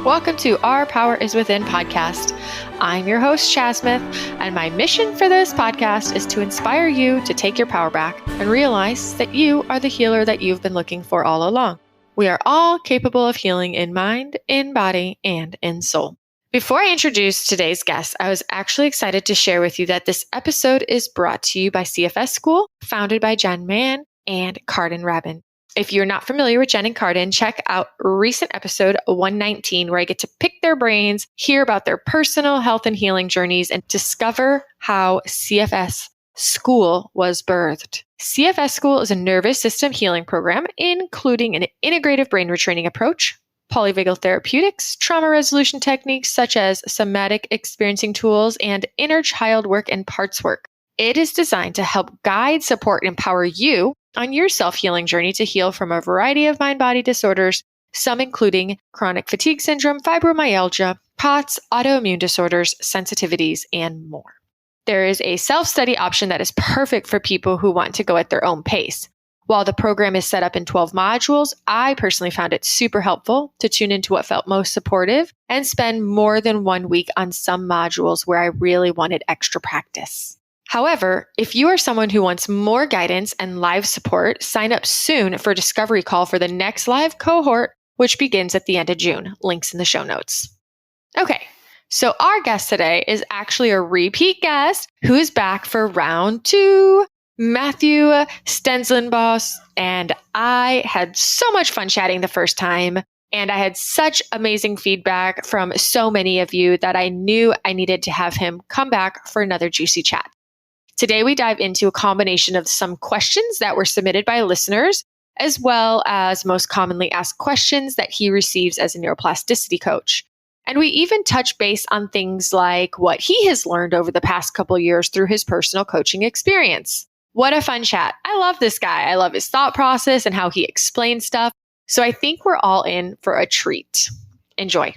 Welcome to Our Power is Within podcast. I'm your host, Chas Smith, and my mission for this podcast is to inspire you to take your power back and realize that you are the healer that you've been looking for all along. We are all capable of healing in mind, in body, and in soul. Before I introduce today's guest, I was actually excited to share with you that this episode is brought to you by CFS School, founded by Jen Mann and Cardin Rabin. If you're not familiar with Jen and Cardin, check out recent episode 119, where I get to pick their brains, hear about their personal health and healing journeys, and discover how CFS School was birthed. CFS School is a nervous system healing program, including an integrative brain retraining approach, polyvagal therapeutics, trauma resolution techniques such as somatic experiencing tools, and inner child work and parts work. It is designed to help guide, support, and empower you on your self-healing journey to heal from a variety of mind-body disorders, some including chronic fatigue syndrome, fibromyalgia, POTS, autoimmune disorders, sensitivities, and more. There is a self-study option that is perfect for people who want to go at their own pace. While the program is set up in 12 modules, I personally found it super helpful to tune into what felt most supportive and spend more than 1 week on some modules where I really wanted extra practice. However, if you are someone who wants more guidance and live support, sign up soon for a discovery call for the next live cohort, which begins at the end of June. Links in the show notes. Okay, so our guest today is actually a repeat guest who is back for round 2, Matthew Stensland-Bos, and I had so much fun chatting the first time, and I had such amazing feedback from so many of you that I knew I needed to have him come back for another juicy chat. Today, we dive into a combination of some questions that were submitted by listeners, as well as most commonly asked questions that he receives as a neuroplasticity coach. And we even touch base on things like what he has learned over the past couple years through his personal coaching experience. What a fun chat. I love this guy. I love his thought process and how he explains stuff. So I think we're all in for a treat. Enjoy.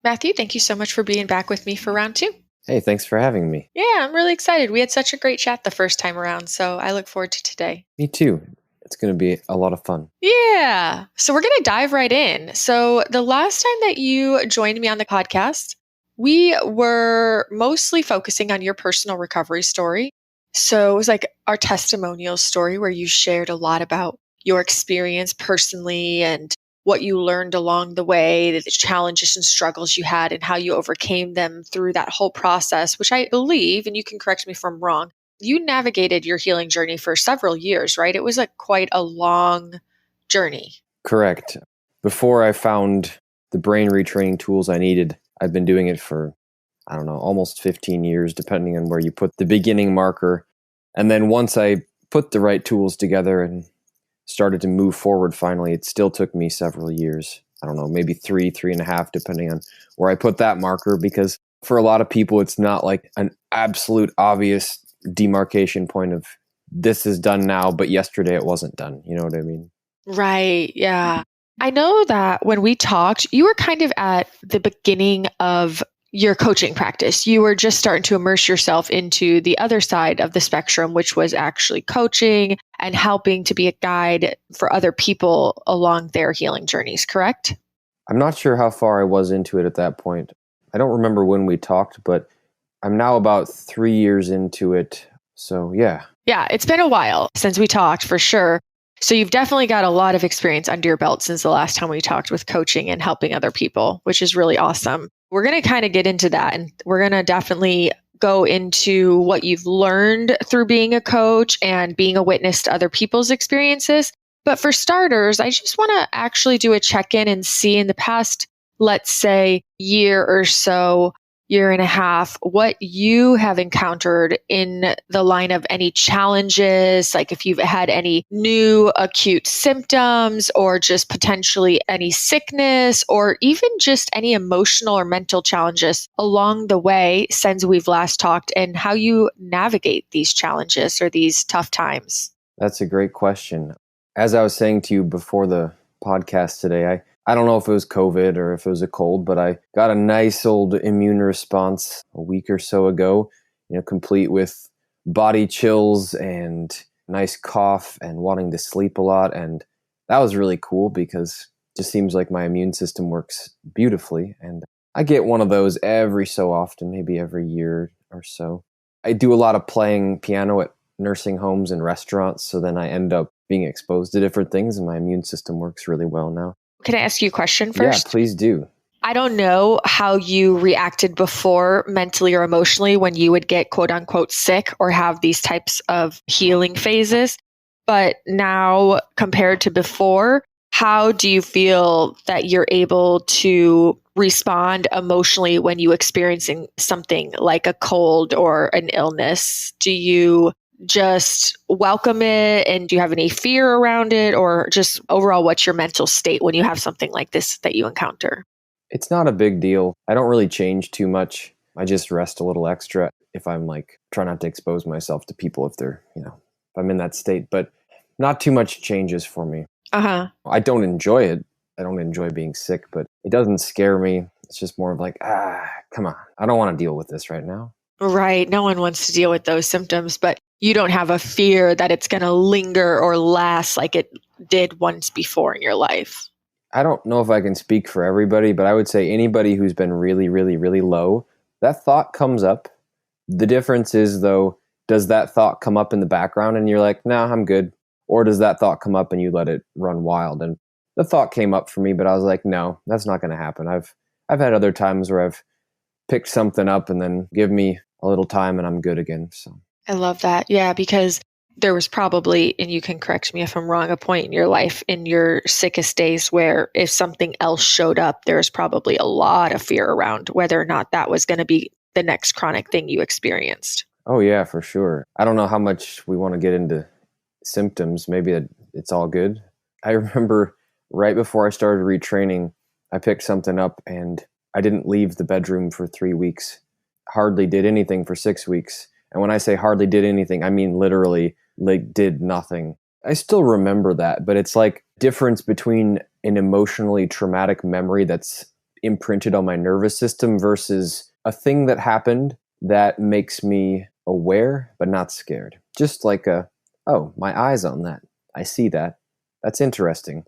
Matthew, thank you so much for being back with me for round 2. Hey, thanks for having me. Yeah, I'm really excited. We had such a great chat the first time around, so I look forward to today. Me too. It's going to be a lot of fun. Yeah. So we're going to dive right in. So the last time that you joined me on the podcast, we were mostly focusing on your personal recovery story. So it was like our testimonial story where you shared a lot about your experience personally and what you learned along the way, the challenges and struggles you had, and how you overcame them through that whole process, which I believe, and you can correct me if I'm wrong, you navigated your healing journey for several years, right? It was quite a long journey. Correct. Before I found the brain retraining tools I needed, I've been doing it for, almost 15 years, depending on where you put the beginning marker. And then once I put the right tools together and started to move forward finally, it still took me several years. Maybe 3.5, depending on where I put that marker, because for a lot of people, it's not like an absolute obvious demarcation point of this is done now, but yesterday it wasn't done. You know what I mean? Right. Yeah. I know that when we talked, you were kind of at the beginning of your coaching practice. You were just starting to immerse yourself into the other side of the spectrum, which was actually coaching and helping to be a guide for other people along their healing journeys, correct? I'm not sure how far I was into it at that point. I don't remember when we talked, but I'm now about 3 years into it. So yeah. Yeah, it's been a while since we talked for sure. So you've definitely got a lot of experience under your belt since the last time we talked with coaching and helping other people, which is really awesome. We're going to kind of get into that, and we're going to definitely go into what you've learned through being a coach and being a witness to other people's experiences. But for starters, I just want to actually do a check-in and see in the past, let's say, year or so, year and a half, what you have encountered in the line of any challenges, like if you've had any new acute symptoms or just potentially any sickness or even just any emotional or mental challenges along the way since we've last talked, and how you navigate these challenges or these tough times. That's a great question. As I was saying to you before the podcast today, I don't know if it was COVID or if it was a cold, but I got a nice old immune response a week or so ago, complete with body chills and nice cough and wanting to sleep a lot. And that was really cool because just seems like my immune system works beautifully. And I get one of those every so often, maybe every year or so. I do a lot of playing piano at nursing homes and restaurants. So then I end up being exposed to different things and my immune system works really well now. Can I ask you a question Yeah, first? please do. I don't know how you reacted before mentally or emotionally when you would get quote unquote sick or have these types of healing phases. But now compared to before, how do you feel that you're able to respond emotionally when you experiencing something like a cold or an illness? Do you just welcome it and do you have any fear around it, or just overall what's your mental state when you have something like this that you encounter? It's not a big deal. I don't really change too much. I just rest a little extra if I'm try not to expose myself to people if they're, if I'm in that state, but not too much changes for me. Uh-huh. I don't enjoy it. I don't enjoy being sick, but it doesn't scare me. It's just more of come on. I don't want to deal with this right now. Right. No one wants to deal with those symptoms, but you don't have a fear that it's going to linger or last like it did once before in your life. I don't know if I can speak for everybody, but I would say anybody who's been really, really, really low, that thought comes up. The difference is, though, does that thought come up in the background and you're like, nah, I'm good? Or does that thought come up and you let it run wild? And the thought came up for me, but I was like, no, that's not going to happen. I've had other times where I've picked something up and then give me a little time and I'm good again. So I love that. Yeah, because there was probably, and you can correct me if I'm wrong, a point in your life in your sickest days where if something else showed up, there was probably a lot of fear around whether or not that was going to be the next chronic thing you experienced. Oh, yeah, for sure. I don't know how much we want to get into symptoms. Maybe it's all good. I remember right before I started retraining, I picked something up and I didn't leave the bedroom for 3 weeks. Hardly did anything for 6 weeks. And when I say hardly did anything, I mean literally did nothing. I still remember that, but it's difference between an emotionally traumatic memory that's imprinted on my nervous system versus a thing that happened that makes me aware but not scared. Just oh, my eyes on that. I see that. That's interesting.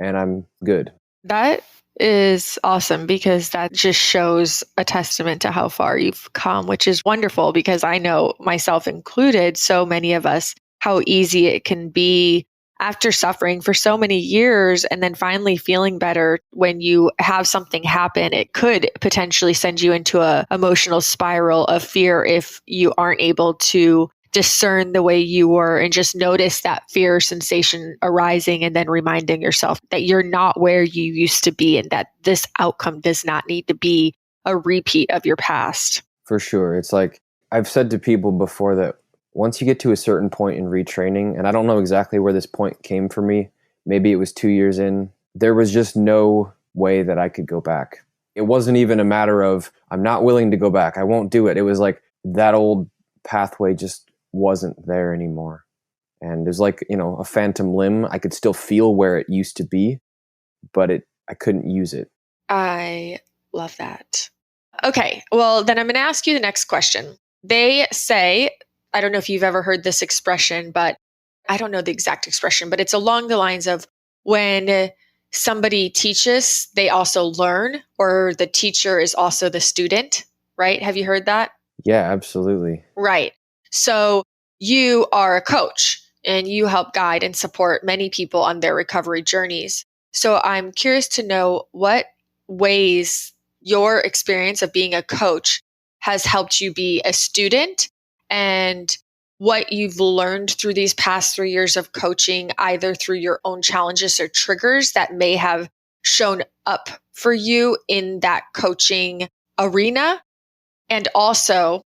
And I'm good. That is awesome because that just shows a testament to how far you've come, which is wonderful because I know myself included, so many of us, how easy it can be after suffering for so many years and then finally feeling better. When you have something happen, it could potentially send you into a emotional spiral of fear if you aren't able to discern the way you were and just notice that fear sensation arising and then reminding yourself that you're not where you used to be and that this outcome does not need to be a repeat of your past. For sure. It's I've said to people before that once you get to a certain point in retraining, and I don't know exactly where this point came for me, maybe it was 2 years in, there was just no way that I could go back. It wasn't even a matter of, I'm not willing to go back, I won't do it. It was that old pathway just wasn't there anymore. And it was a phantom limb. I could still feel where it used to be, but I couldn't use it. I love that. Okay, well, then I'm going to ask you the next question. They say, I don't know if you've ever heard this expression, but I don't know the exact expression, but it's along the lines of when somebody teaches, they also learn, or the teacher is also the student, right? Have you heard that? Yeah, absolutely. Right. So you are a coach and you help guide and support many people on their recovery journeys. So I'm curious to know what ways your experience of being a coach has helped you be a student and what you've learned through these past 3 years of coaching, either through your own challenges or triggers that may have shown up for you in that coaching arena, and also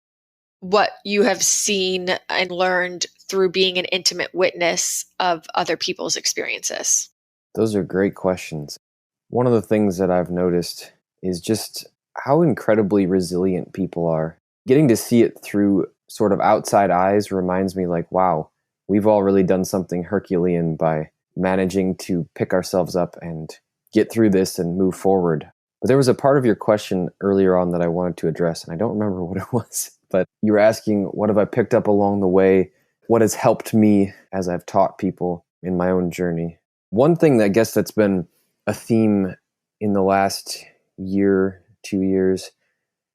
what you have seen and learned through being an intimate witness of other people's experiences. Those are great questions. One of the things that I've noticed is just how incredibly resilient people are. Getting to see it through sort of outside eyes reminds me wow, we've all really done something Herculean by managing to pick ourselves up and get through this and move forward. But there was a part of your question earlier on that I wanted to address, and I don't remember what it was, but you were asking, what have I picked up along the way? What has helped me as I've taught people in my own journey? One thing that I guess that's been a theme in the last year, 2 years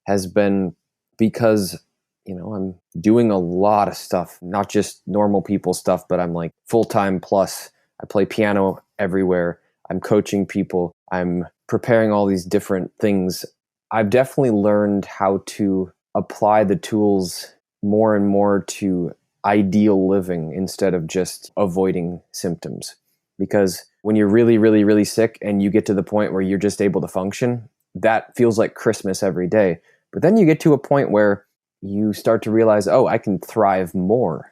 has been because, I'm doing a lot of stuff, not just normal people stuff, but I'm like full-time plus. I play piano everywhere. I'm coaching people. I'm preparing all these different things. I've definitely learned how to apply the tools more and more to ideal living instead of just avoiding symptoms. Because when you're really, really, really sick and you get to the point where you're just able to function, that feels like Christmas every day. But then you get to a point where you start to realize, oh, I can thrive more.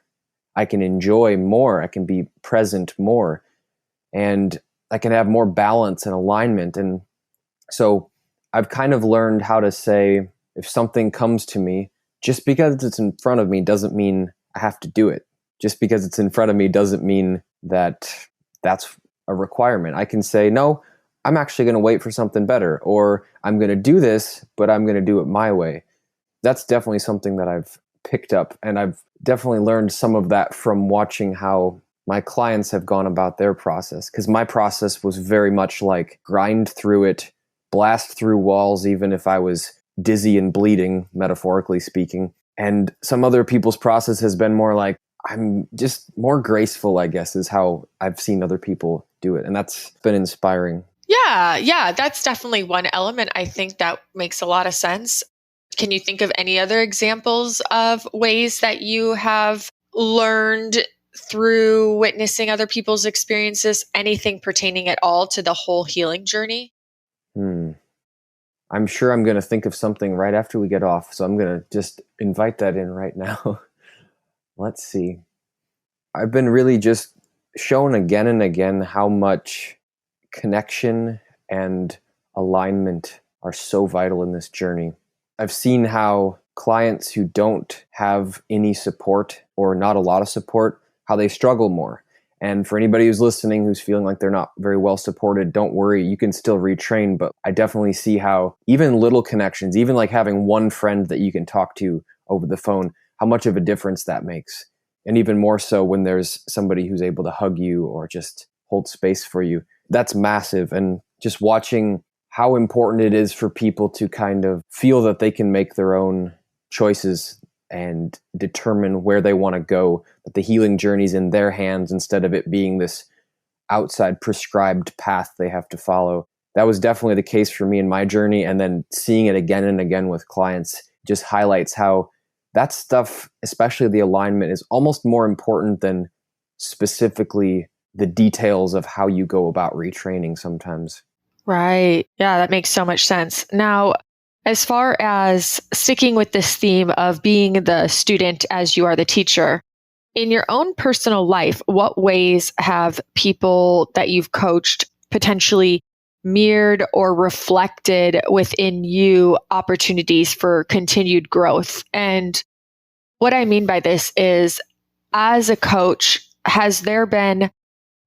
I can enjoy more. I can be present more. And I can have more balance and alignment. And so I've kind of learned how to say, if something comes to me, just because it's in front of me doesn't mean I have to do it. Just because it's in front of me doesn't mean that that's a requirement. I can say, no, I'm actually going to wait for something better, or I'm going to do this, but I'm going to do it my way. That's definitely something that I've picked up, and I've definitely learned some of that from watching how my clients have gone about their process, because my process was very much like grind through it, blast through walls, even if I was dizzy and bleeding, metaphorically speaking. And some other people's process has been more like, I'm just more graceful, I guess, is how I've seen other people do it. And that's been inspiring. Yeah, that's definitely one element I think that makes a lot of sense. Can you think of any other examples of ways that you have learned through witnessing other people's experiences, anything pertaining at all to the whole healing journey? I'm sure I'm going to think of something right after we get off. So I'm going to just invite that in right now. Let's see. I've been really just shown again and again how much connection and alignment are so vital in this journey. I've seen how clients who don't have any support or not a lot of support, how they struggle more. And for anybody who's listening who's feeling like they're not very well supported, don't worry, you can still retrain. But I definitely see how even little connections, even like having one friend that you can talk to over the phone, how much of a difference that makes. And even more so when there's somebody who's able to hug you or just hold space for you. That's massive. And just watching how important it is for people to kind of feel that they can make their own choices and determine where they want to go, that the healing journey's in their hands instead of it being this outside prescribed path they have to follow. That was definitely the case for me in my journey. And then seeing it again and again with clients just highlights how that stuff, especially the alignment, is almost more important than specifically the details of how you go about retraining sometimes. Right. Yeah, that makes so much sense. Now, as far as sticking with this theme of being the student as you are the teacher, in your own personal life, what ways have people that you've coached potentially mirrored or reflected within you opportunities for continued growth? And what I mean by this is, as a coach, has there been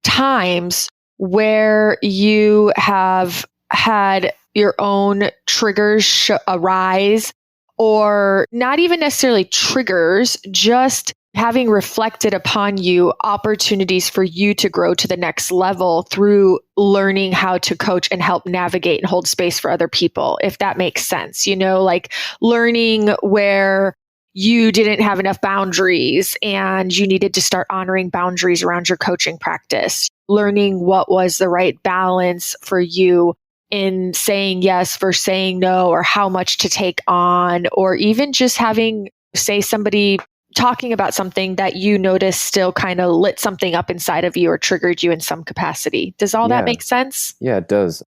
times where you have had your own triggers arise, or not even necessarily triggers, just having reflected upon you opportunities for you to grow to the next level through learning how to coach and help navigate and hold space for other people, if that makes sense? Like learning where you didn't have enough boundaries and you needed to start honoring boundaries around your coaching practice, learning what was the right balance for you in saying yes versus saying no, or how much to take on, or even just having, say, somebody talking about something that you noticed still kind of lit something up inside of you or triggered you in some capacity. Does all that make sense? Yeah, it does.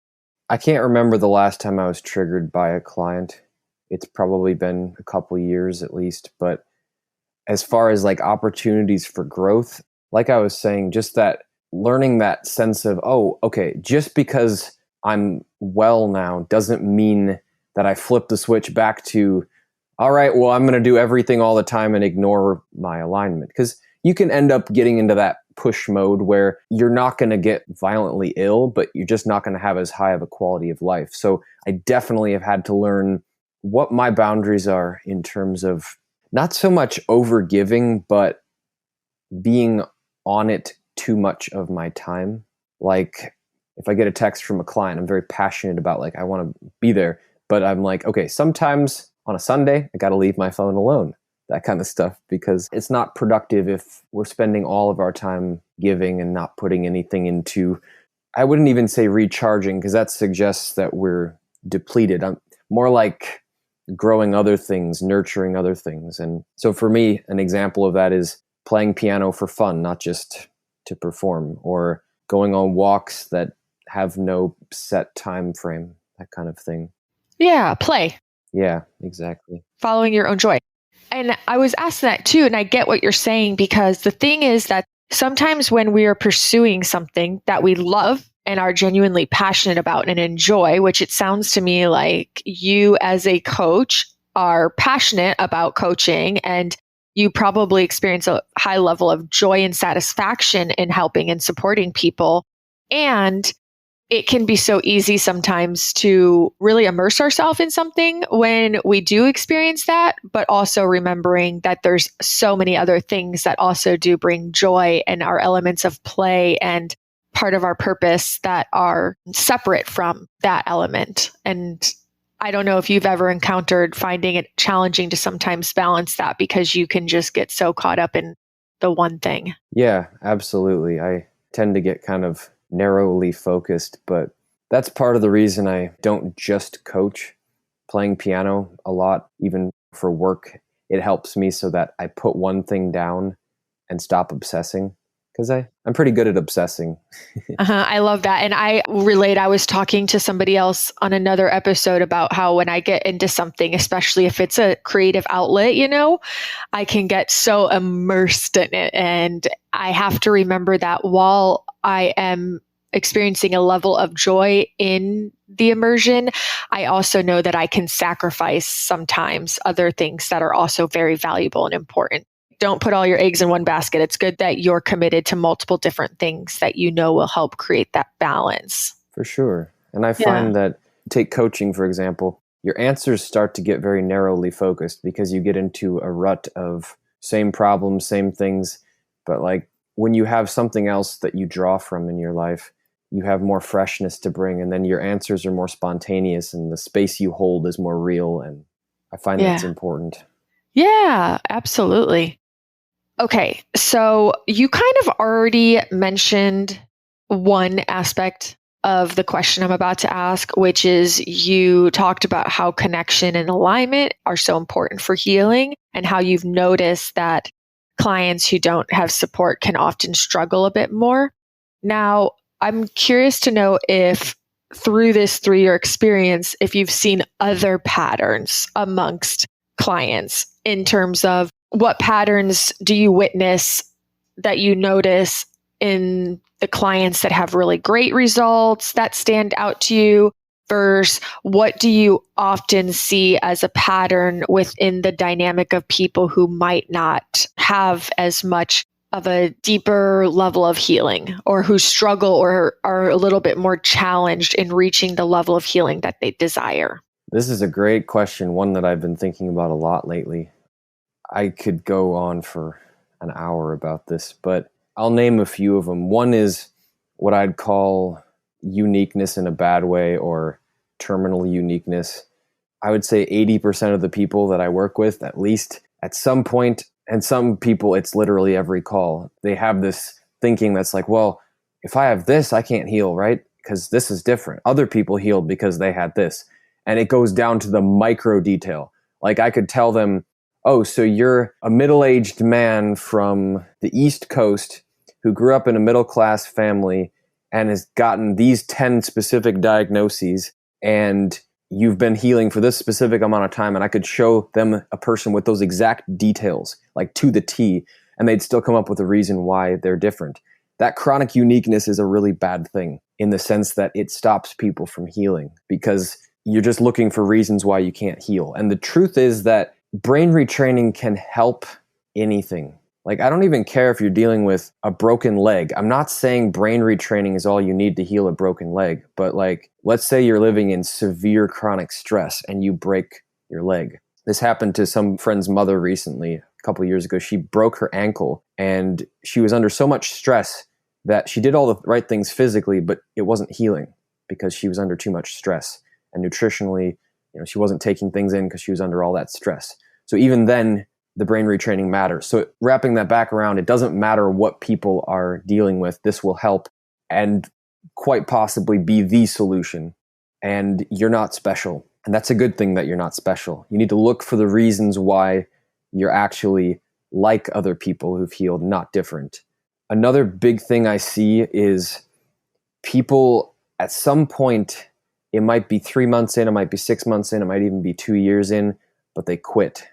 I can't remember the last time I was triggered by a client. It's probably been a couple years at least. But as far as like opportunities for growth, like I was saying, just that learning that sense of, oh, okay, just because I'm well now doesn't mean that I flip the switch back to, all right, well, I'm going to do everything all the time and ignore my alignment. Because you can end up getting into that push mode where you're not going to get violently ill, but you're just not going to have as high of a quality of life. So I definitely have had to learn what my boundaries are in terms of not so much overgiving, but being on it too much of my time. Like if I get a text from a client, I'm very passionate about like, I want to be there. But I'm like, okay, sometimes on a Sunday, I got to leave my phone alone, that kind of stuff, because it's not productive if we're spending all of our time giving and not putting anything into, I wouldn't even say recharging, because that suggests that we're depleted. I'm more like growing other things, nurturing other things. And so for me, an example of that is playing piano for fun, not just to perform, or going on walks that have no set time frame, that kind of thing. Yeah, play. Yeah, exactly. Following your own joy. And I was asked that too, and I get what you're saying, because the thing is that sometimes when we are pursuing something that we love and are genuinely passionate about and enjoy, which it sounds to me like you as a coach are passionate about coaching, and you probably experience a high level of joy and satisfaction in helping and supporting people. And it can be so easy sometimes to really immerse ourselves in something when we do experience that, but also remembering that there's so many other things that also do bring joy and are elements of play and part of our purpose that are separate from that element. And I don't know if you've ever encountered finding it challenging to sometimes balance that, because you can just get so caught up in the one thing. Yeah, absolutely. I tend to get kind of narrowly focused, but that's part of the reason I don't just coach. Playing piano a lot, even for work, it helps me so that I put one thing down and stop obsessing, because I'm pretty good at obsessing. I love that. And I relate, I was talking to somebody else on another episode about how when I get into something, especially if it's a creative outlet, I can get so immersed in it. And I have to remember that while I am experiencing a level of joy in the immersion, I also know that I can sacrifice sometimes other things that are also very valuable and important. Don't put all your eggs in one basket. It's good that you're committed to multiple different things that will help create that balance. For sure. And I find that, take coaching, for example, your answers start to get very narrowly focused because you get into a rut of same problems, same things. But like when you have something else that you draw from in your life, you have more freshness to bring, and then your answers are more spontaneous and the space you hold is more real. And I find that's important. Yeah, absolutely. Okay, so you kind of already mentioned one aspect of the question I'm about to ask, which is you talked about how connection and alignment are so important for healing, and how you've noticed that clients who don't have support can often struggle a bit more. Now, I'm curious to know if through this 3-year experience, if you've seen other patterns amongst clients in terms of what patterns do you witness that you notice in the clients that have really great results that stand out to you, versus what do you often see as a pattern within the dynamic of people who might not have as much of a deeper level of healing, or who struggle or are a little bit more challenged in reaching the level of healing that they desire? This is a great question, one that I've been thinking about a lot lately. I could go on for an hour about this, but I'll name a few of them. One is what I'd call uniqueness in a bad way, or terminal uniqueness. I would say 80% of the people that I work with, at least at some point, and some people it's literally every call, they have this thinking that's like, well, if I have this, I can't heal, right? Because this is different. Other people healed because they had this. And it goes down to the micro detail. Like I could tell them, oh, so you're a middle-aged man from the East Coast who grew up in a middle-class family and has gotten these 10 specific diagnoses, and you've been healing for this specific amount of time. And I could show them a person with those exact details, like to the T, and they'd still come up with a reason why they're different. That chronic uniqueness is a really bad thing in the sense that it stops people from healing, because you're just looking for reasons why you can't heal. And the truth is that brain retraining can help anything. Like, I don't even care if you're dealing with a broken leg. I'm not saying brain retraining is all you need to heal a broken leg, but like, let's say you're living in severe chronic stress and you break your leg. This happened to some friend's mother recently, a couple of years ago. She broke her ankle and she was under so much stress that she did all the right things physically, but it wasn't healing because she was under too much stress. And nutritionally, she wasn't taking things in because she was under all that stress. So even then, the brain retraining matters. So wrapping that back around, it doesn't matter what people are dealing with. This will help and quite possibly be the solution. And you're not special. And that's a good thing that you're not special. You need to look for the reasons why you're actually like other people who've healed, not different. Another big thing I see is people at some point, it might be 3 months in, it might be 6 months in, it might even be 2 years in, but they quit.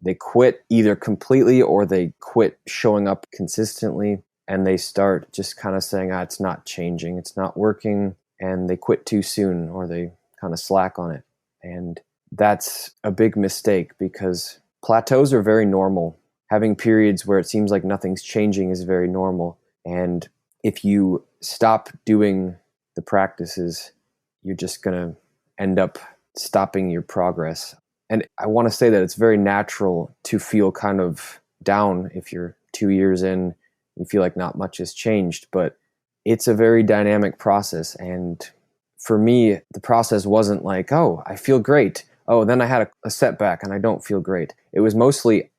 They quit either completely or they quit showing up consistently, and they start just kind of saying, it's not changing, it's not working, and they quit too soon or they kind of slack on it. And that's a big mistake because plateaus are very normal. Having periods where it seems like nothing's changing is very normal. And if you stop doing the practices, you're just going to end up stopping your progress. And I want to say that it's very natural to feel kind of down if you're 2 years in, you feel like not much has changed, but it's a very dynamic process. And for me, the process wasn't like, I feel great. Then I had a setback and I don't feel great. It was mostly,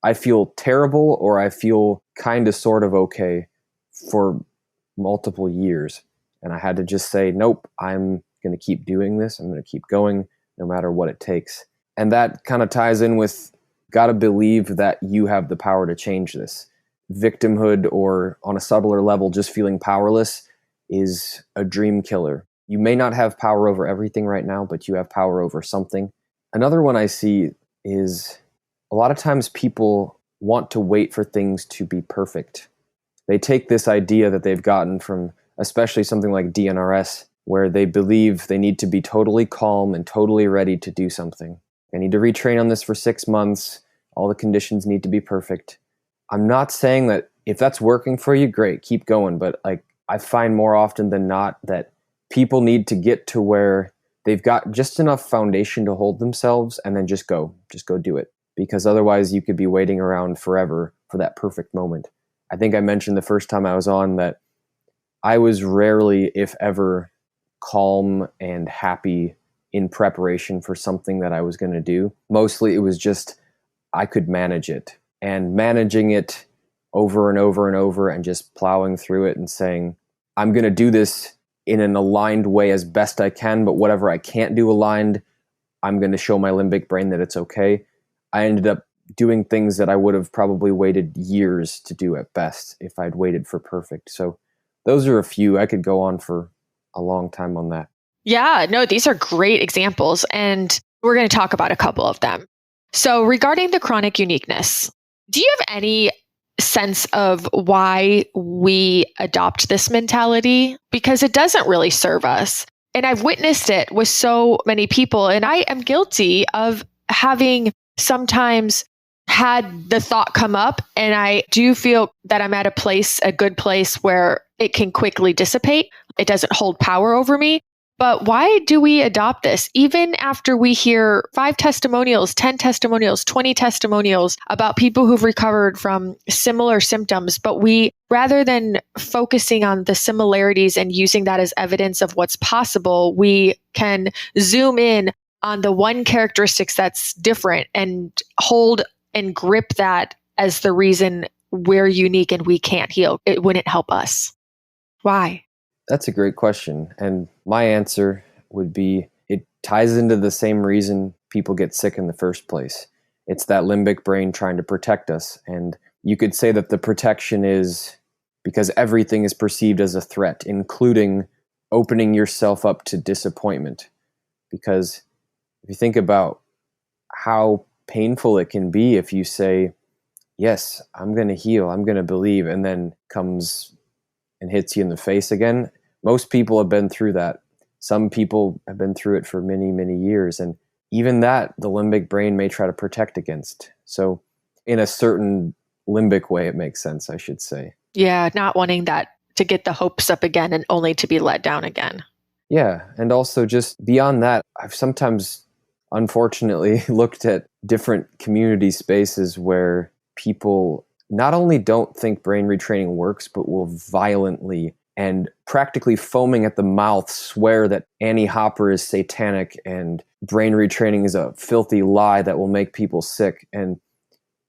I feel terrible or I feel kind of sort of okay for multiple years. And I had to just say, nope, I'm going to keep doing this. I'm going to keep going no matter what it takes. And that kind of ties in with, got to believe that you have the power to change this. Victimhood, or on a subtler level, just feeling powerless, is a dream killer. You may not have power over everything right now, but you have power over something. Another one I see is a lot of times people want to wait for things to be perfect. They take this idea that they've gotten from especially something like DNRS, where they believe they need to be totally calm and totally ready to do something. I need to retrain on this for 6 months. All the conditions need to be perfect. I'm not saying that if that's working for you, great, keep going. But I find more often than not that people need to get to where they've got just enough foundation to hold themselves and then just go do it. Because otherwise you could be waiting around forever for that perfect moment. I think I mentioned the first time I was on that I was rarely, if ever, calm and happy in preparation for something that I was going to do. Mostly it was just, I could manage it. And managing it over and over and over and just plowing through it and saying, I'm going to do this in an aligned way as best I can, but whatever I can't do aligned, I'm going to show my limbic brain that it's okay. I ended up doing things that I would have probably waited years to do at best if I'd waited for perfect. So those are a few. I could go on for a long time on that. Yeah, no, these are great examples, and we're going to talk about a couple of them. So regarding the chronic uniqueness, do you have any sense of why we adopt this mentality? Because it doesn't really serve us. And I've witnessed it with so many people, and I am guilty of having sometimes had the thought come up, and I do feel that I'm at a good place where it can quickly dissipate. It doesn't hold power over me. But why do we adopt this? Even after we hear 5 testimonials, 10 testimonials, 20 testimonials about people who've recovered from similar symptoms, but we, rather than focusing on the similarities and using that as evidence of what's possible, we can zoom in on the one characteristics that's different and hold and grip that as the reason we're unique and we can't heal. It wouldn't help us. Why? That's a great question. And my answer would be, it ties into the same reason people get sick in the first place. It's that limbic brain trying to protect us. And you could say that the protection is because everything is perceived as a threat, including opening yourself up to disappointment. Because if you think about how painful it can be if you say, yes, I'm going to heal, I'm going to believe, and then comes and hits you in the face again. Most people have been through that. Some people have been through it for many, many years. And even that, the limbic brain may try to protect against. So in a certain limbic way, it makes sense, I should say. Yeah, not wanting that to get the hopes up again and only to be let down again. Yeah. And also just beyond that, I've sometimes, unfortunately, looked at different community spaces where people not only don't think brain retraining works, but will violently and practically foaming at the mouth swear that Annie Hopper is satanic and brain retraining is a filthy lie that will make people sick. And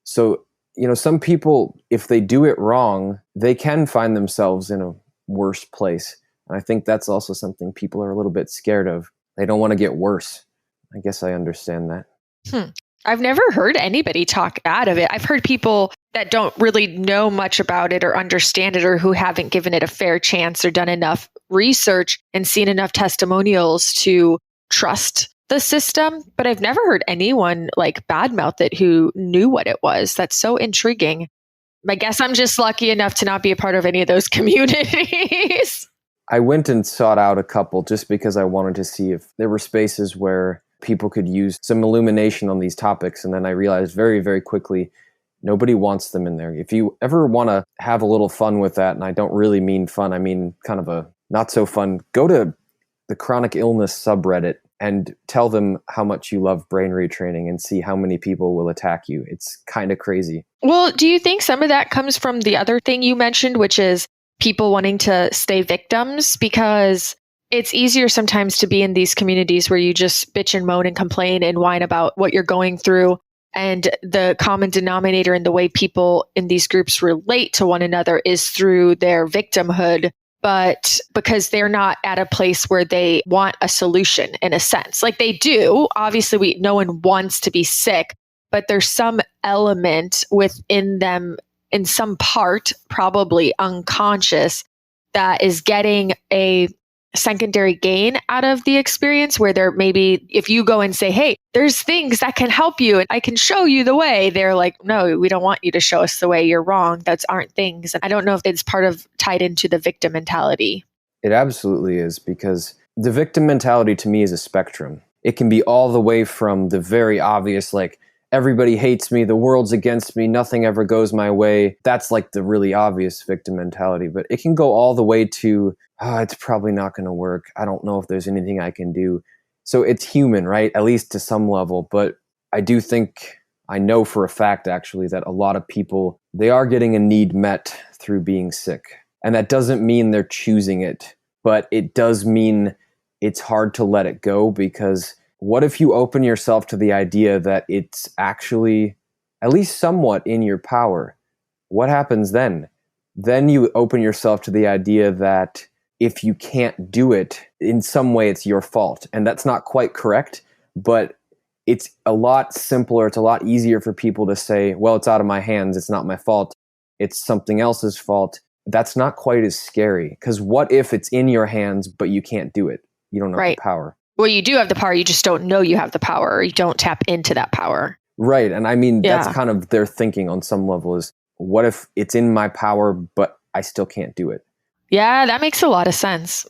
so, some people, if they do it wrong, they can find themselves in a worse place. And I think that's also something people are a little bit scared of. They don't want to get worse. I guess I understand that. I've never heard anybody talk out of it. I've heard people that don't really know much about it or understand it, or who haven't given it a fair chance or done enough research and seen enough testimonials to trust the system. But I've never heard anyone like badmouth it who knew what it was. That's so intriguing. I guess I'm just lucky enough to not be a part of any of those communities. I went and sought out a couple just because I wanted to see if there were spaces where people could use some illumination on these topics. And then I realized very, very quickly, nobody wants them in there. If you ever want to have a little fun with that, and I don't really mean fun, I mean kind of a not so fun, go to the chronic illness subreddit and tell them how much you love brain retraining and see how many people will attack you. It's kind of crazy. Well, do you think some of that comes from the other thing you mentioned, which is people wanting to stay victims? Because it's easier sometimes to be in these communities where you just bitch and moan and complain and whine about what you're going through. And the common denominator in the way people in these groups relate to one another is through their victimhood, but because they're not at a place where they want a solution in a sense. Like they do, obviously no one wants to be sick, but there's some element within them in some part, probably unconscious, that is getting a secondary gain out of the experience, where they're maybe, if you go and say, hey, there's things that can help you and I can show you the way, they're like, no, we don't want you to show us the way. You're wrong. Those aren't things. And I don't know if it's part of tied into the victim mentality. It absolutely is, because the victim mentality to me is a spectrum. It can be all the way from the very obvious, like, everybody hates me, the world's against me, nothing ever goes my way. That's like the really obvious victim mentality. But it can go all the way to, it's probably not going to work. I don't know if there's anything I can do. So it's human, right? At least to some level. But I do think, I know for a fact actually, that a lot of people, they are getting a need met through being sick. And that doesn't mean they're choosing it, but it does mean it's hard to let it go, because what if you open yourself to the idea that it's actually at least somewhat in your power? What happens then? Then you open yourself to the idea that if you can't do it, in some way it's your fault. And that's not quite correct, but it's a lot simpler. It's a lot easier for people to say, well, it's out of my hands. It's not my fault. It's something else's fault. That's not quite as scary, because what if it's in your hands, but you can't do it? You don't have the power. Well, you do have the power. You just don't know you have the power, or you don't tap into that power. Right. And I mean, that's kind of their thinking on some level, is what if it's in my power, but I still can't do it? Yeah, that makes a lot of sense.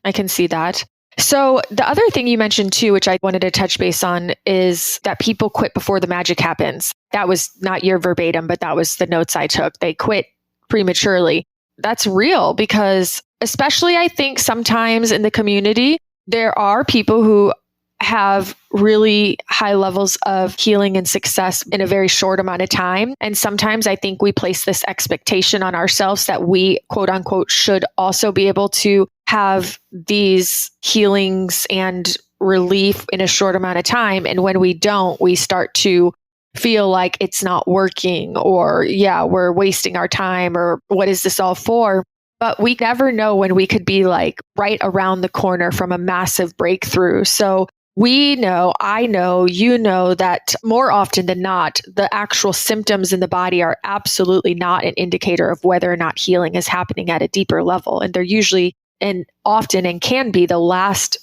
I can see that. So the other thing you mentioned too, which I wanted to touch base on, is that people quit before the magic happens. That was not your verbatim, but that was the notes I took. They quit prematurely. That's real, because especially I think sometimes in the community, there are people who have really high levels of healing and success in a very short amount of time. And sometimes I think we place this expectation on ourselves that we, quote unquote, should also be able to have these healings and relief in a short amount of time. And when we don't, we start to feel like it's not working, or we're wasting our time, or what is this all for? But we never know when we could be like right around the corner from a massive breakthrough. So we know, I know, you know that more often than not, the actual symptoms in the body are absolutely not an indicator of whether or not healing is happening at a deeper level. And they're usually and often and can be the last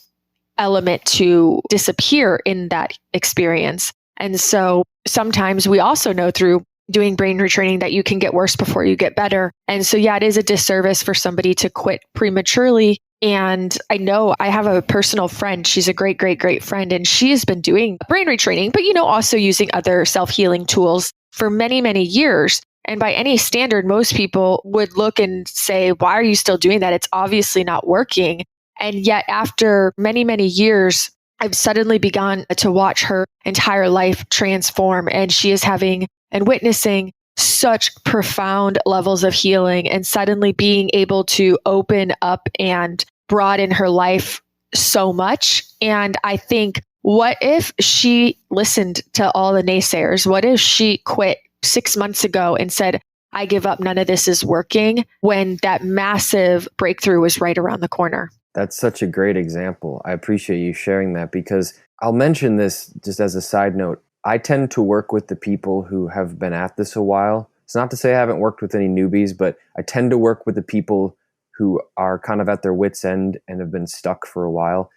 element to disappear in that experience. And so sometimes we also know through doing brain retraining that you can get worse before you get better. And so, it is a disservice for somebody to quit prematurely. And I know I have a personal friend. She's a great, great, great friend. And she has been doing brain retraining, but, also using other self-healing tools for many, many years. And by any standard, most people would look and say, why are you still doing that? It's obviously not working. And yet after many, many years, I've suddenly begun to watch her entire life transform. And she is having and witnessing such profound levels of healing and suddenly being able to open up and broaden her life so much. And I think, what if she listened to all the naysayers? What if she quit 6 months ago and said, I give up, none of this is working, when that massive breakthrough was right around the corner? That's such a great example. I appreciate you sharing that, because I'll mention this just as a side note. I tend to work with the people who have been at this a while. It's not to say I haven't worked with any newbies, but I tend to work with the people who are kind of at their wits' end and have been stuck for a while.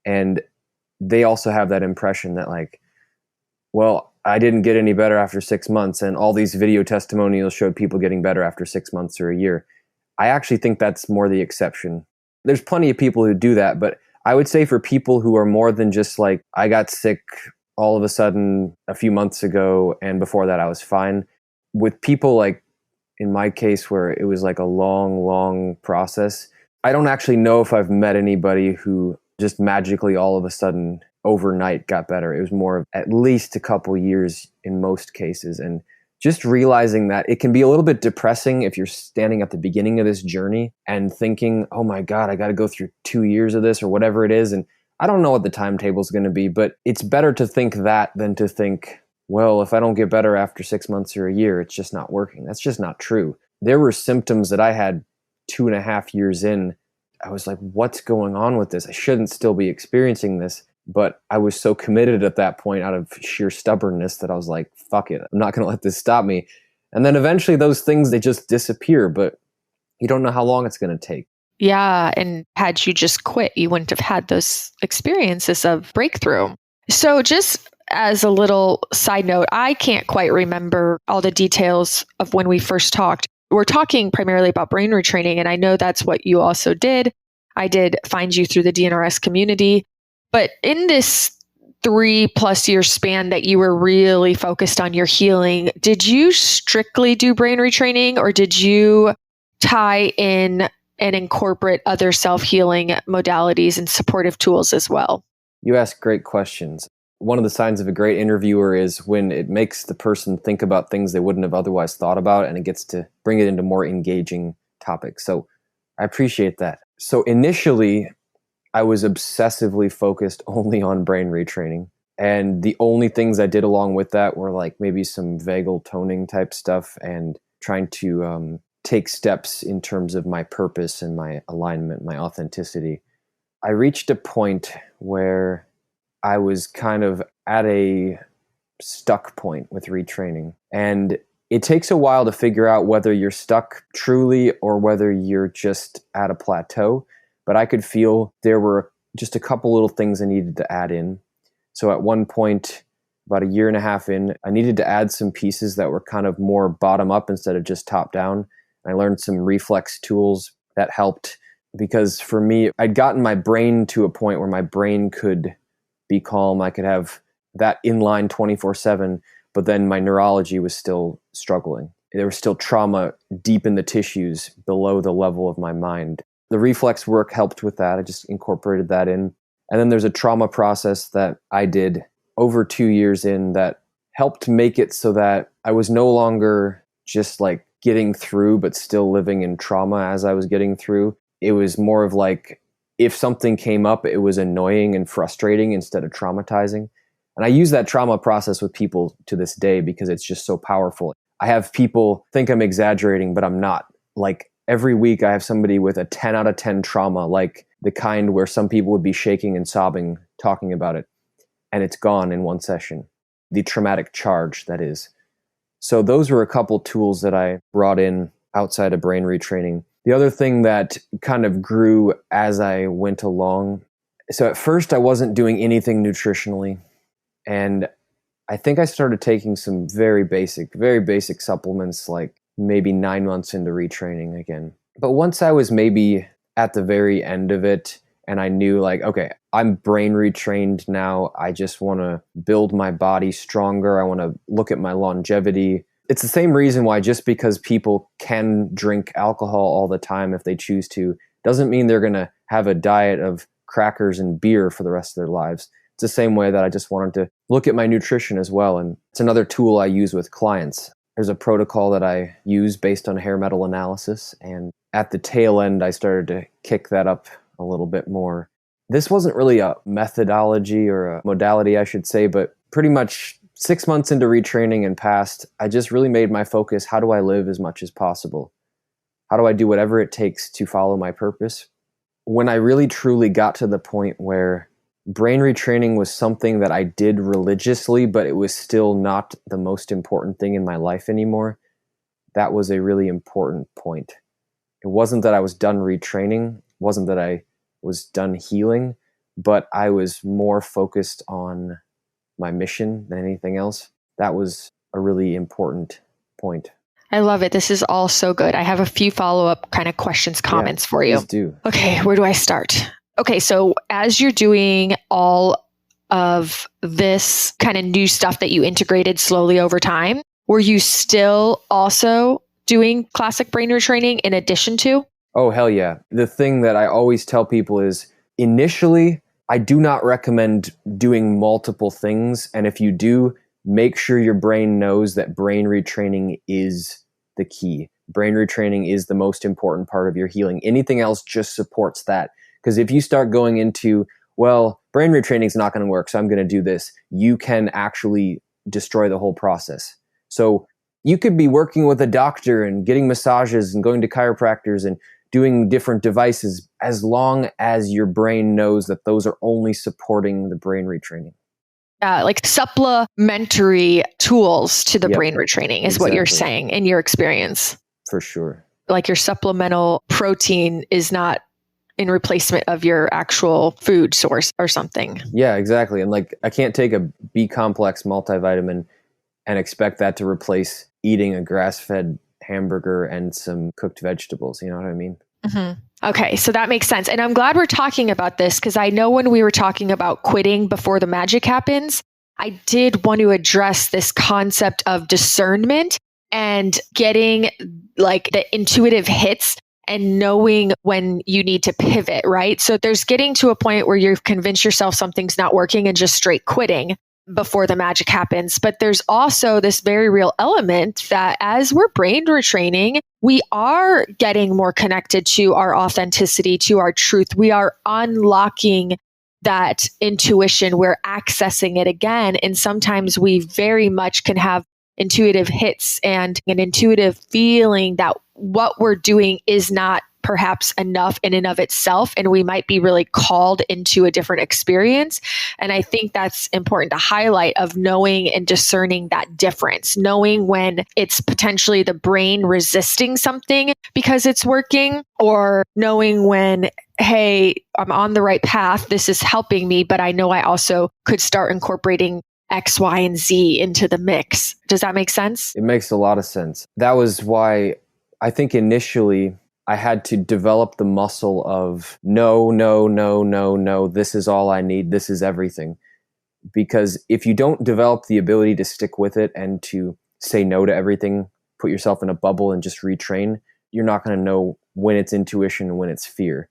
And they also have that impression that, like, well, I didn't get any better after 6 months, and all these video testimonials showed people getting better after 6 months or a year. I actually think that's more the exception. There's plenty of people who do that, but I would say for people who are more than just like, I got sick all of a sudden a few months ago, and before that I was fine. With people like in my case, where it was like a long, long process, I don't actually know if I've met anybody who just magically all of a sudden overnight got better. It was more of at least a couple years in most cases. And just realizing that it can be a little bit depressing if you're standing at the beginning of this journey and thinking, oh my God, I got to go through 2 years of this or whatever it is. And I don't know what the timetable is going to be, but it's better to think that than to think, well, if I don't get better after 6 months or a year, it's just not working. That's just not true. There were symptoms that I had 2.5 years in. I was like, what's going on with this? I shouldn't still be experiencing this. But I was so committed at that point out of sheer stubbornness that I was like, fuck it. I'm not going to let this stop me. And then eventually those things, they just disappear, but you don't know how long it's going to take. Yeah. And had you just quit, you wouldn't have had those experiences of breakthrough. So just as a little side note, I can't quite remember all the details of when we first talked. We're talking primarily about brain retraining, and I know that's what you also did. I did find you through the DNRS community. But in this 3+ year span that you were really focused on your healing, did you strictly do brain retraining, or did you tie in and incorporate other self-healing modalities and supportive tools as well? You ask great questions. One of the signs of a great interviewer is when it makes the person think about things they wouldn't have otherwise thought about, and it gets to bring it into more engaging topics. So I appreciate that. So initially, I was obsessively focused only on brain retraining. And the only things I did along with that were like maybe some vagal toning type stuff and trying to take steps in terms of my purpose and my alignment, my authenticity. I reached a point where I was kind of at a stuck point with retraining. And it takes a while to figure out whether you're stuck truly or whether you're just at a plateau. But I could feel there were just a couple little things I needed to add in. So at one point, about 1.5 years in, I needed to add some pieces that were kind of more bottom up instead of just top down. I learned some reflex tools that helped, because for me, I'd gotten my brain to a point where my brain could be calm. I could have that inline 24/7, but then my neurology was still struggling. There was still trauma deep in the tissues below the level of my mind. The reflex work helped with that. I just incorporated that in. And then there's a trauma process that I did over 2 years in that helped make it so that I was no longer just like getting through, but still living in trauma as I was getting through. It was more of like, if something came up, it was annoying and frustrating instead of traumatizing. And I use that trauma process with people to this day because it's just so powerful. I have people think I'm exaggerating, but I'm not. Like, every week I have somebody with a 10 out of 10 trauma, like the kind where some people would be shaking and sobbing talking about it, and it's gone in one session. The traumatic charge, that is. So those were a couple tools that I brought in outside of brain retraining. The other thing that kind of grew as I went along, so at first I wasn't doing anything nutritionally, and I think I started taking some very basic supplements, like maybe 9 months into retraining again. But once I was maybe at the very end of it, and I knew like, okay, I'm brain retrained now. I just want to build my body stronger. I want to look at my longevity. It's the same reason why just because people can drink alcohol all the time if they choose to, doesn't mean they're going to have a diet of crackers and beer for the rest of their lives. It's the same way that I just wanted to look at my nutrition as well. And it's another tool I use with clients. There's a protocol that I use based on hair metal analysis. And at the tail end, I started to kick that up a little bit more. This wasn't really a methodology or a modality, I should say, but pretty much 6 months into retraining and past, I just really made my focus, how do I live as much as possible? How do I do whatever it takes to follow my purpose? When I really truly got to the point where brain retraining was something that I did religiously, but it was still not the most important thing in my life anymore, that was a really important point. It wasn't that I was done retraining, it wasn't that I was done healing, but I was more focused on my mission than anything else. That was a really important point. I love it. This is all so good. I have a few follow-up kind of questions, comments for you. Please do. Okay, where do I start? Okay, so as you're doing all of this kind of new stuff that you integrated slowly over time, were you still also doing classic brain retraining in addition to? Oh, hell yeah. The thing that I always tell people is initially, I do not recommend doing multiple things. And if you do, make sure your brain knows that brain retraining is the key. Brain retraining is the most important part of your healing. Anything else just supports that. Because if you start going into, well, brain retraining is not going to work, so I'm going to do this, you can actually destroy the whole process. So you could be working with a doctor and getting massages and going to chiropractors and doing different devices as long as your brain knows that those are only supporting the brain retraining. Like supplementary tools to the brain retraining is what you're saying in your experience. For sure. Like your supplemental protein is not in replacement of your actual food source or something. Yeah, exactly. And like, I can't take a B complex multivitamin and expect that to replace eating a grass-fed hamburger and some cooked vegetables. You know what I mean? Mm-hmm. Okay, so that makes sense. And I'm glad we're talking about this because I know when we were talking about quitting before the magic happens, I did want to address this concept of discernment and getting like the intuitive hits and knowing when you need to pivot, right? So there's getting to a point where you've convinced yourself something's not working and just straight quitting before the magic happens. But there's also this very real element that as we're brain retraining, we are getting more connected to our authenticity, to our truth. We are unlocking that intuition. We're accessing it again. And sometimes we very much can have intuitive hits and an intuitive feeling that what we're doing is not perhaps enough in and of itself, and we might be really called into a different experience. And I think that's important to highlight, of knowing and discerning that difference, knowing when it's potentially the brain resisting something because it's working, or knowing when, hey, I'm on the right path, this is helping me, but I know I also could start incorporating X, Y, and Z into the mix. Does that make sense? It makes a lot of sense. That was why I think initially I had to develop the muscle of no, this is all I need, this is everything. Because if you don't develop the ability to stick with it and to say no to everything, put yourself in a bubble and just retrain, you're not going to know when it's intuition and when it's fear.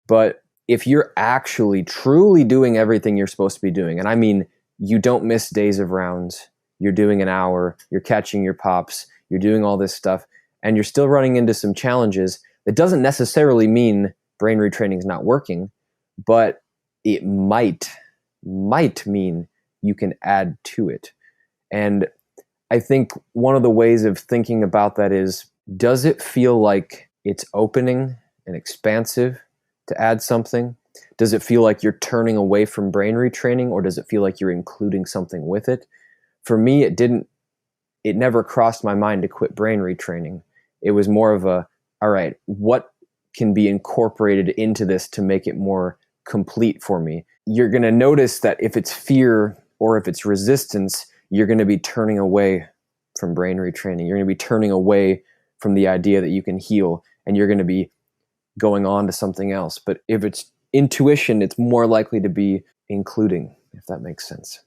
But if you're actually truly doing everything you're supposed to be doing, and I mean, you don't miss days of rounds, you're doing an hour, you're catching your pops, you're doing all this stuff, and you're still running into some challenges, that doesn't necessarily mean brain retraining is not working, but it might mean you can add to it. And I think one of the ways of thinking about that is, does it feel like it's opening and expansive to add something? Does it feel like you're turning away from brain retraining, or does it feel like you're including something with it? For me, it never crossed my mind to quit brain retraining. It was more of a, all right, what can be incorporated into this to make it more complete for me? You're going to notice that if it's fear or if it's resistance, you're going to be turning away from brain retraining. You're going to be turning away from the idea that you can heal, and you're going to be going on to something else. But if it's intuition, it's more likely to be including, if that makes sense.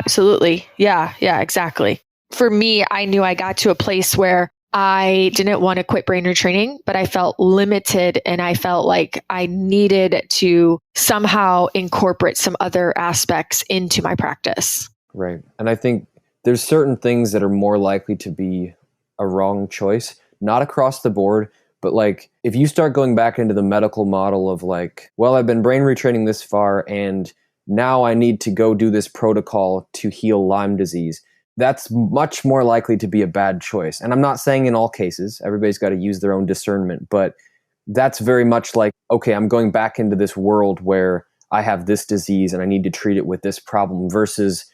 Absolutely. Yeah, exactly. For me, I knew I got to a place where I didn't want to quit brain retraining, but I felt limited, and I felt like I needed to somehow incorporate some other aspects into my practice. Right. And I think there's certain things that are more likely to be a wrong choice, not across the board, but like if you start going back into the medical model of like, well, I've been brain retraining this far and now I need to go do this protocol to heal Lyme disease, that's much more likely to be a bad choice. And I'm not saying in all cases, everybody's got to use their own discernment, but that's very much like, okay, I'm going back into this world where I have this disease and I need to treat it with this problem, versus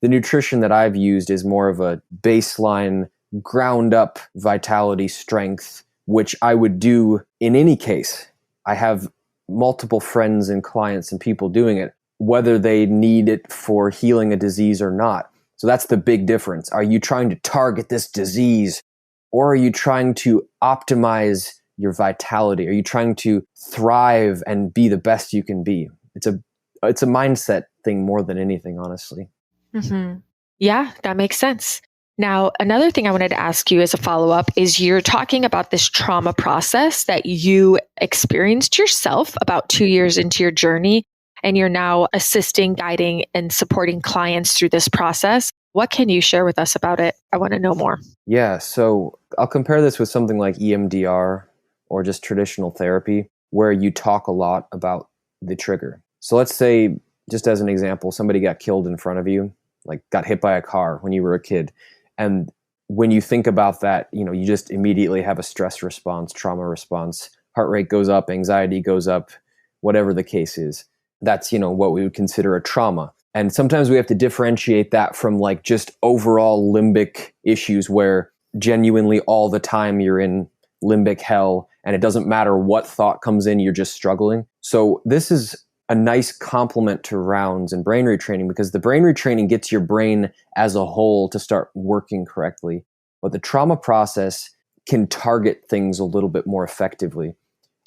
the nutrition that I've used is more of a baseline, ground up vitality strength, which I would do in any case. I have multiple friends and clients and people doing it, whether they need it for healing a disease or not. So that's the big difference. Are you trying to target this disease, or are you trying to optimize your vitality? Are you trying to thrive and be the best you can be? It's a mindset thing more than anything, honestly. Mm-hmm. Yeah, that makes sense. Now, another thing I wanted to ask you as a follow-up is you're talking about this trauma process that you experienced yourself about 2 years into your journey, and you're now assisting, guiding, and supporting clients through this process. What can you share with us about it? I want to know more. Yeah, so I'll compare this with something like EMDR or just traditional therapy, where you talk a lot about the trigger. So let's say, just as an example, somebody got killed in front of you, like got hit by a car when you were a kid. And when you think about that, you just immediately have a stress response, trauma response, heart rate goes up, anxiety goes up, whatever the case is. That's, what we would consider a trauma. And sometimes we have to differentiate that from like just overall limbic issues where genuinely all the time you're in limbic hell and it doesn't matter what thought comes in, you're just struggling. So this is a nice complement to rounds and brain retraining, because the brain retraining gets your brain as a whole to start working correctly. But the trauma process can target things a little bit more effectively.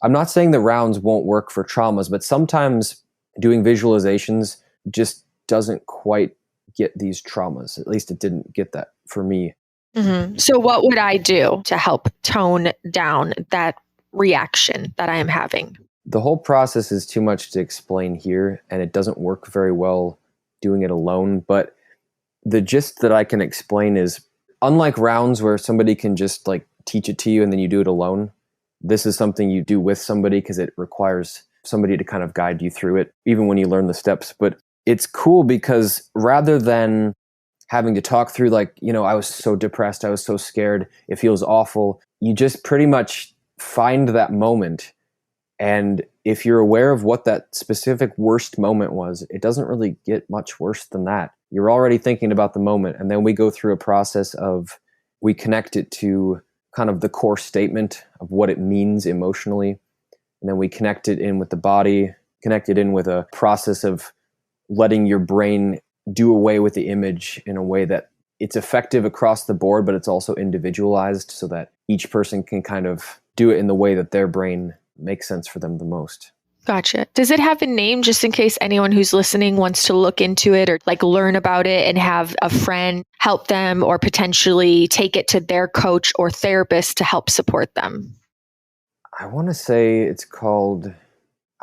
I'm not saying the rounds won't work for traumas, but sometimes doing visualizations just doesn't quite get these traumas. At least it didn't get that for me. Mm-hmm. So what would I do to help tone down that reaction that I am having? The whole process is too much to explain here, and it doesn't work very well doing it alone. But the gist that I can explain is, unlike rounds where somebody can just like teach it to you and then you do it alone, this is something you do with somebody because it requires somebody to kind of guide you through it, even when you learn the steps. But it's cool because rather than having to talk through like, I was so depressed, I was so scared, it feels awful, you just pretty much find that moment. And if you're aware of what that specific worst moment was, it doesn't really get much worse than that. You're already thinking about the moment. And then we go through a process of, we connect it to kind of the core statement of what it means emotionally. And then we connect it in with the body, connect it in with a process of letting your brain do away with the image in a way that it's effective across the board, but it's also individualized so that each person can kind of do it in the way that their brain makes sense for them the most. Gotcha. Does it have a name, just in case anyone who's listening wants to look into it or like learn about it and have a friend help them, or potentially take it to their coach or therapist to help support them? I want to say it's called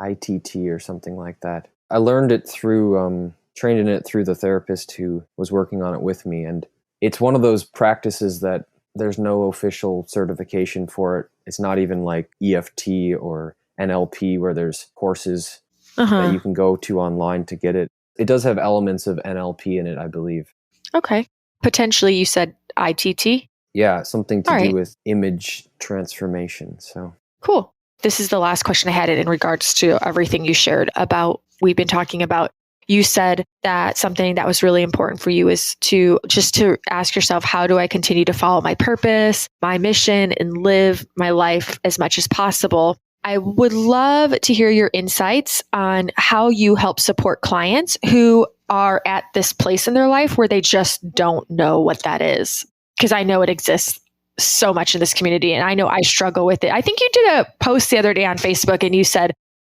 ITT or something like that. I learned it through, trained in it through the therapist who was working on it with me. And it's one of those practices that there's no official certification for it. It's not even like EFT or NLP where there's courses that you can go to online to get it. It does have elements of NLP in it, I believe. Okay. Potentially you said ITT? Yeah, something to do with image transformation. So cool. This is the last question I had in regards to everything you shared about, we've been talking about. You said that something that was really important for you is to ask yourself, how do I continue to follow my purpose, my mission, and live my life as much as possible? I would love to hear your insights on how you help support clients who are at this place in their life where they just don't know what that is. Because I know it exists so much in this community, and I know I struggle with it. I think you did a post the other day on Facebook and you said,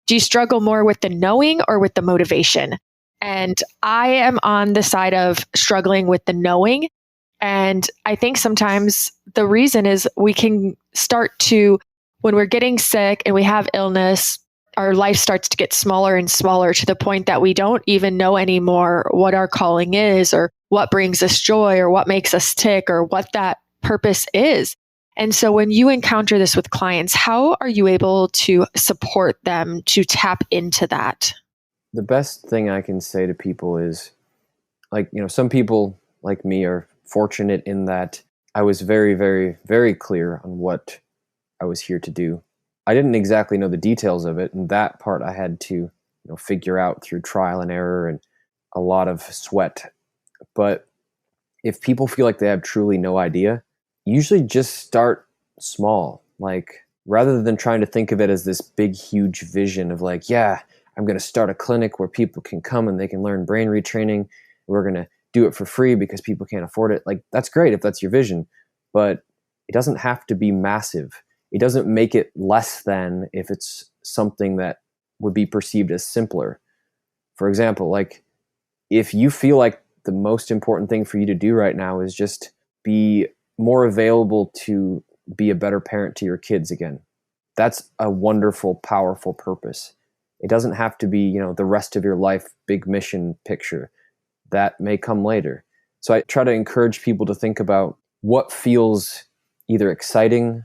do you struggle more with the knowing or with the motivation? And I am on the side of struggling with the knowing. And I think sometimes the reason is we can start to, when we're getting sick and we have illness, our life starts to get smaller and smaller to the point that we don't even know anymore what our calling is, or what brings us joy, or what makes us tick, or what that purpose is. And so when you encounter this with clients, how are you able to support them to tap into that? The best thing I can say to people is, some people like me are fortunate in that I was very, very, very clear on what I was here to do. I didn't exactly know the details of it, and that part I had to, figure out through trial and error and a lot of sweat. But if people feel like they have truly no idea, usually just start small. Like, rather than trying to think of it as this big, huge vision of like, yeah, I'm going to start a clinic where people can come and they can learn brain retraining. We're going to do it for free because people can't afford it. Like, that's great if that's your vision, but it doesn't have to be massive. It doesn't make it less than if it's something that would be perceived as simpler. For example, like, if you feel like the most important thing for you to do right now is just be more available to be a better parent to your kids again, that's a wonderful, powerful purpose. It doesn't have to be, the rest of your life big mission picture. That may come later. So I try to encourage people to think about what feels either exciting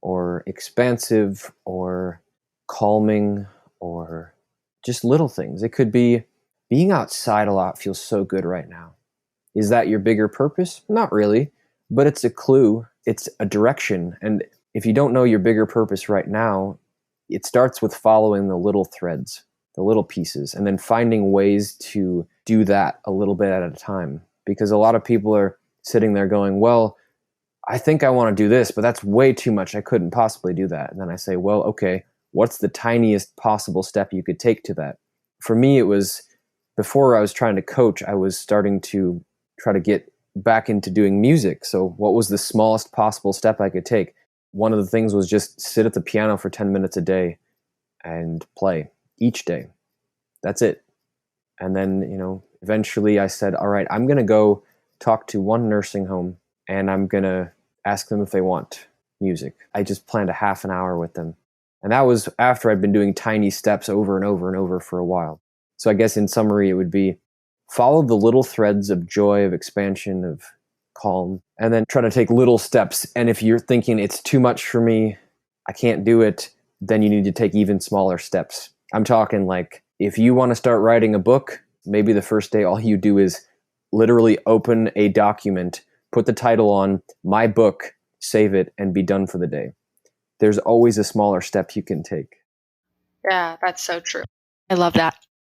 or expansive or calming or just little things. It could be being outside a lot feels so good right now. Is that your bigger purpose? Not really, but it's a clue. It's a direction. And if you don't know your bigger purpose right now, it starts with following the little threads, the little pieces, and then finding ways to do that a little bit at a time. Because a lot of people are sitting there going, well, I think I want to do this, but that's way too much. I couldn't possibly do that. And then I say, well, okay, what's the tiniest possible step you could take to that? For me, it was before I was trying to coach, I was starting to try to get back into doing music. So what was the smallest possible step I could take? One of the things was just sit at the piano for 10 minutes a day and play each day. That's it. And then, eventually I said, all right, I'm going to go talk to one nursing home and I'm going to ask them if they want music. I just planned a half an hour with them. And that was after I'd been doing tiny steps over and over and over for a while. So I guess in summary, it would be follow the little threads of joy, of expansion, of calm, and then try to take little steps. And if you're thinking it's too much for me, I can't do it, then you need to take even smaller steps. I'm talking like, if you want to start writing a book, maybe the first day all you do is literally open a document, put the title on my book, save it, and be done for the day. There's always a smaller step you can take. Yeah, that's so true. I love that.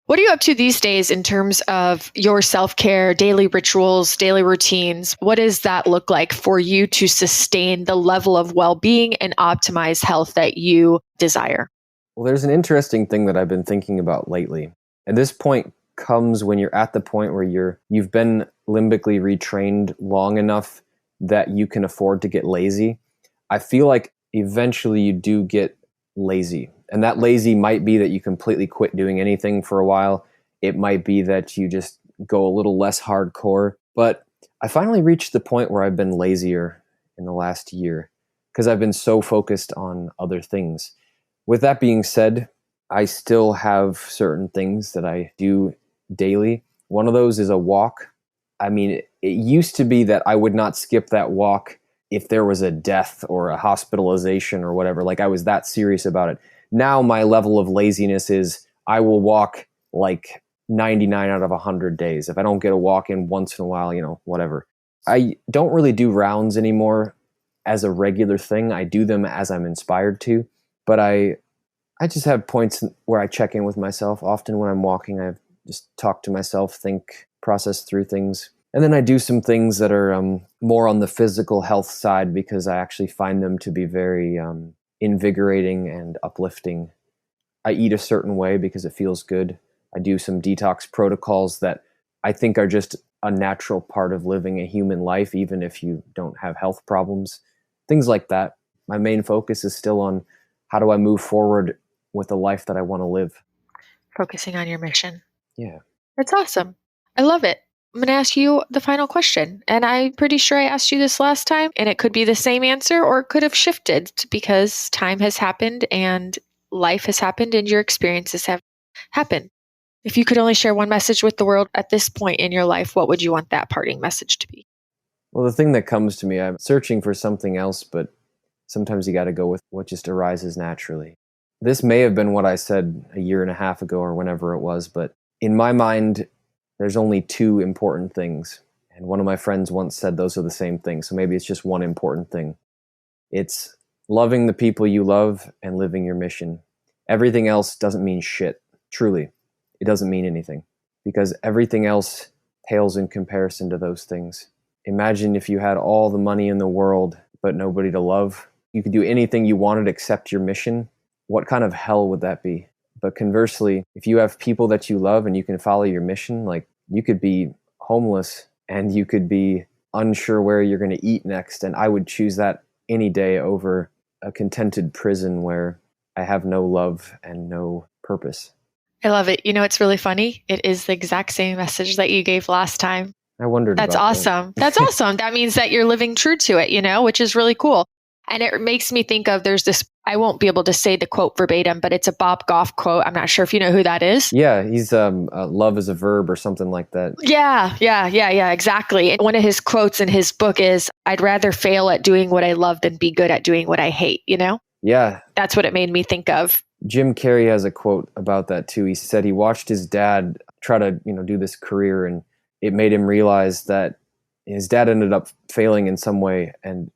What are you up to these days in terms of your self-care, daily rituals, daily routines? What does that look like for you to sustain the level of well-being and optimize health that you desire? Well, there's an interesting thing that I've been thinking about lately. And this point comes when you're at the point where you've been limbically retrained long enough that you can afford to get lazy. I feel like eventually you do get lazy. And that lazy might be that you completely quit doing anything for a while. It might be that you just go a little less hardcore. But I finally reached the point where I've been lazier in the last year because I've been so focused on other things. With that being said, I still have certain things that I do daily. One of those is a walk. I mean, it used to be that I would not skip that walk if there was a death or a hospitalization or whatever. Like, I was that serious about it. Now my level of laziness is I will walk like 99 out of 100 days. If I don't get a walk in once in a while, whatever. I don't really do rounds anymore as a regular thing. I do them as I'm inspired to, but I just have points where I check in with myself. Often when I'm walking, I just talk to myself, think, process through things. And then I do some things that are more on the physical health side because I actually find them to be very invigorating and uplifting. I eat a certain way because it feels good. I do some detox protocols that I think are just a natural part of living a human life, even if you don't have health problems. Things like that. My main focus is still on how do I move forward with the life that I want to live. Focusing on your mission. Yeah. That's awesome. I love it. I'm going to ask you the final question. And I'm pretty sure I asked you this last time, and it could be the same answer or it could have shifted because time has happened and life has happened and your experiences have happened. If you could only share one message with the world at this point in your life, what would you want that parting message to be? Well, the thing that comes to me, I'm searching for something else, but sometimes you got to go with what just arises naturally. This may have been what I said a year and a half ago or whenever it was, but in my mind, there's only two important things. And one of my friends once said those are the same thing. So maybe it's just one important thing. It's loving the people you love and living your mission. Everything else doesn't mean shit. Truly, it doesn't mean anything, because everything else pales in comparison to those things. Imagine if you had all the money in the world, but nobody to love. You could do anything you wanted except your mission. What kind of hell would that be? But conversely, if you have people that you love and you can follow your mission, like you could be homeless and you could be unsure where you're going to eat next. And I would choose that any day over a contented prison where I have no love and no purpose. I love it. You know, it's really funny. It is the exact same message that you gave last time. I wondered That's about awesome. that. That's awesome. That means that you're living true to it, you know, which is really cool. And it makes me think of, there's this, I won't be able to say the quote verbatim, but it's a Bob Goff quote. I'm not sure if you know who that is. Yeah, he's love is a verb or something like that. Yeah, exactly. And one of his quotes in his book is, I'd rather fail at doing what I love than be good at doing what I hate, you know? Yeah. That's what it made me think of. Jim Carrey has a quote about that too. He said he watched his dad try to, do this career, and it made him realize that his dad ended up failing in some way, and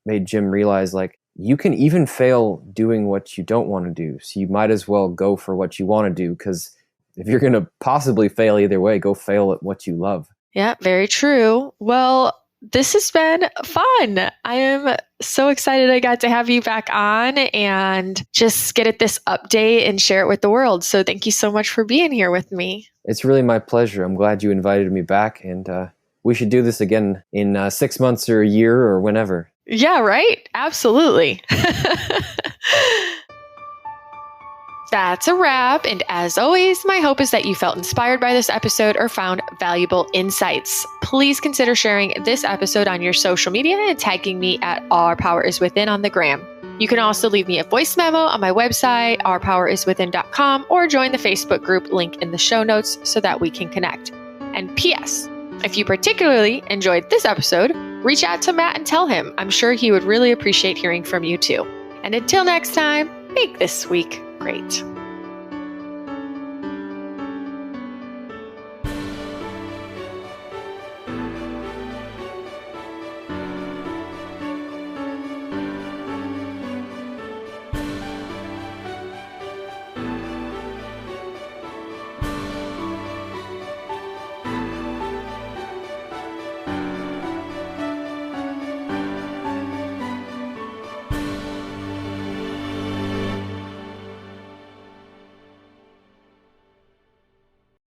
made Jim realize, like, you can even fail doing what you don't want to do. So you might as well go for what you want to do, because if you're going to possibly fail either way, go fail at what you love. Yeah, very true. Well, this has been fun. I am so excited I got to have you back on and just get at this update and share it with the world. So thank you so much for being here with me. It's really my pleasure. I'm glad you invited me back, and we should do this again in 6 months or a year or whenever. Yeah, right? Absolutely. That's a wrap. And as always, my hope is that you felt inspired by this episode or found valuable insights. Please consider sharing this episode on your social media and tagging me at Our Power Is Within on the gram. You can also leave me a voice memo on my website, ourpoweriswithin.com, or join the Facebook group link in the show notes so that we can connect. And P.S., if you particularly enjoyed this episode, reach out to Matt and tell him. I'm sure he would really appreciate hearing from you too. And until next time, make this week great.